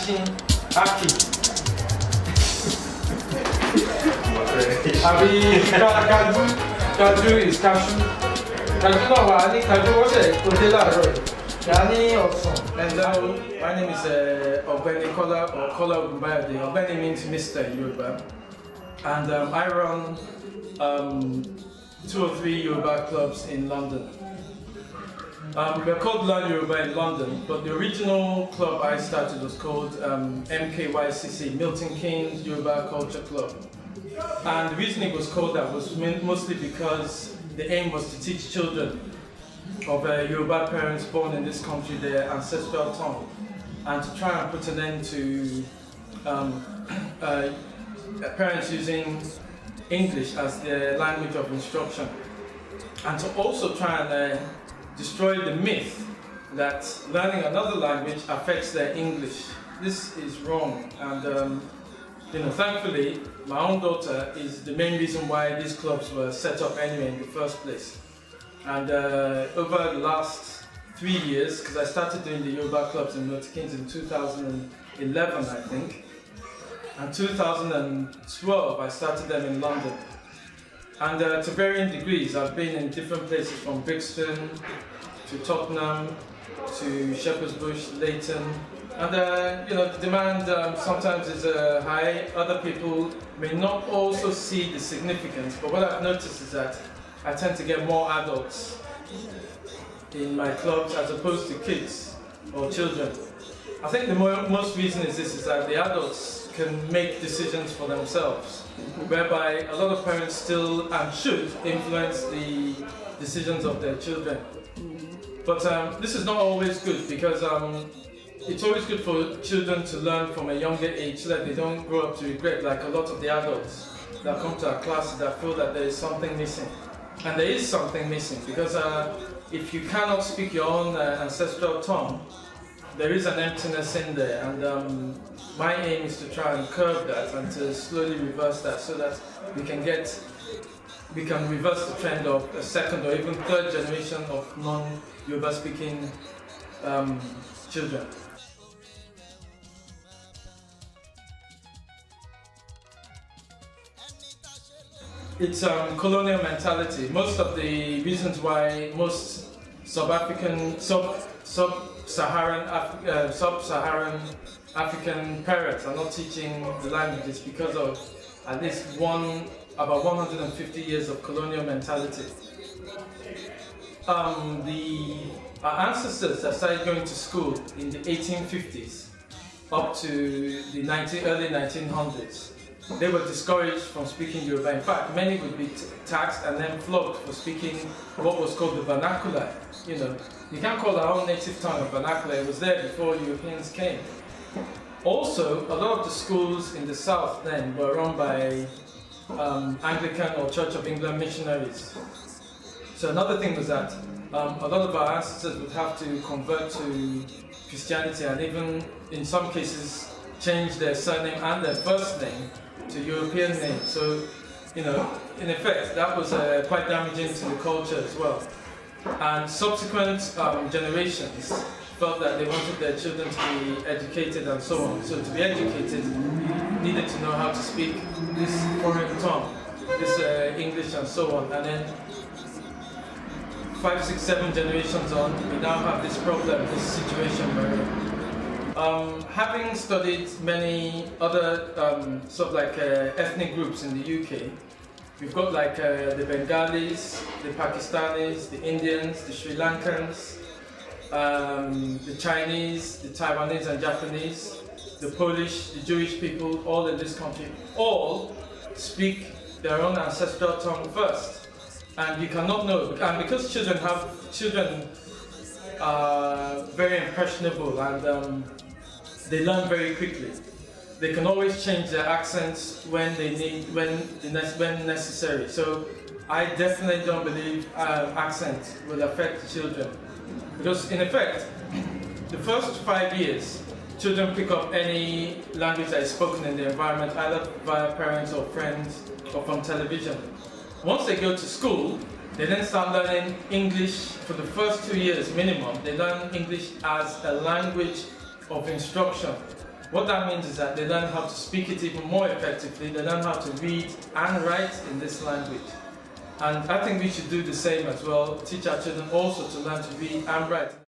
teaching Aki. Àbí Kaju is cashew. Kaju náà wà ní Kaju wọ́n ṣe kò dé láàárọ̀ yìí. Yà ní ọ̀sán. My name is Ọ̀gbẹ́ni Kola Ogunbayode. Ọ̀gbẹ́ni means Mr. in Yoruba. And I run 2 or 3 Yoruba clubs in London. We're called Learn Yoruba in London, but the original club I started was called MKYCC, Milton Keynes Yoruba Culture Club. And the reason it was called that was mostly because the aim was to teach children of Yoruba parents born in this country their ancestral tongue, and to try and put an end to parents using English as their language of instruction, and to also try and destroy the myth that learning another language affects their English. This is wrong, and thankfully, my own daughter is the main reason why these clubs were set up anyway in the first place. And over the last 3 years, because I started doing the Yoruba clubs in Milton Keynes in 2011, I think, and 2012 I started them in London. And to varying degrees, I've been in different places from Brixton to Tottenham to Shepherd's Bush, Leighton. And the demand sometimes is high. Other people may not also see the significance, but what I've noticed is that I tend to get more adults in my clubs as opposed to kids or children. I think the most reason is that the adults can make decisions for themselves, whereby a lot of parents still and should influence the decisions of their children. But this is not always good, because it's always good for children to learn from a younger age so that they don't grow up to regret, like a lot of the adults that come to our classes that feel that there is something missing. And there is something missing, because if you cannot speak your own ancestral tongue, there is an emptiness in there, and my aim is to try and curb that and to slowly reverse that, so that we can reverse the trend of a second or even third generation of non-Yoruba speaking children. It's colonial mentality. Most of the reasons why most sub-Saharan African parents are not teaching the languages because of at least about 150 years of colonial mentality. Our ancestors that started going to school in the 1850s up to the early 1900s, they were discouraged from speaking Yoruba. In fact, many would be taxed and then flogged for speaking what was called the vernacular. You can't call our own native tongue a vernacular. It was there before Europeans came. Also, a lot of the schools in the south then were run by Anglican or Church of England missionaries. So another thing was that a lot of our ancestors would have to convert to Christianity, and even in some cases change their surname and their first name to European names. So, in effect, that was quite damaging to the culture as well. And subsequent generations felt that they wanted their children to be educated and so on. So to be educated, you needed to know how to speak this foreign tongue, this English and so on. And then 5, 6, 7 generations on, we now have this problem, this situation where having studied many other ethnic groups in the UK, we've got the Bengalis, the Pakistanis, the Indians, the Sri Lankans, the Chinese, the Taiwanese and Japanese, the Polish, the Jewish people, all in this country, all speak their own ancestral tongue first. And you cannot know, and because children are very impressionable and they learn very quickly. They can always change their accents when necessary. So I definitely don't believe accent will affect children, because in effect, the first 5 years, children pick up any language that is spoken in the environment, either via parents or friends or from television. Once they go to school, they then start learning English for the first 2 years minimum. They learn English as a language of instruction. What that means is that they learn how to speak it even more effectively, they learn how to read and write in this language. And I think we should do the same as well, teach our children also to learn to read and write.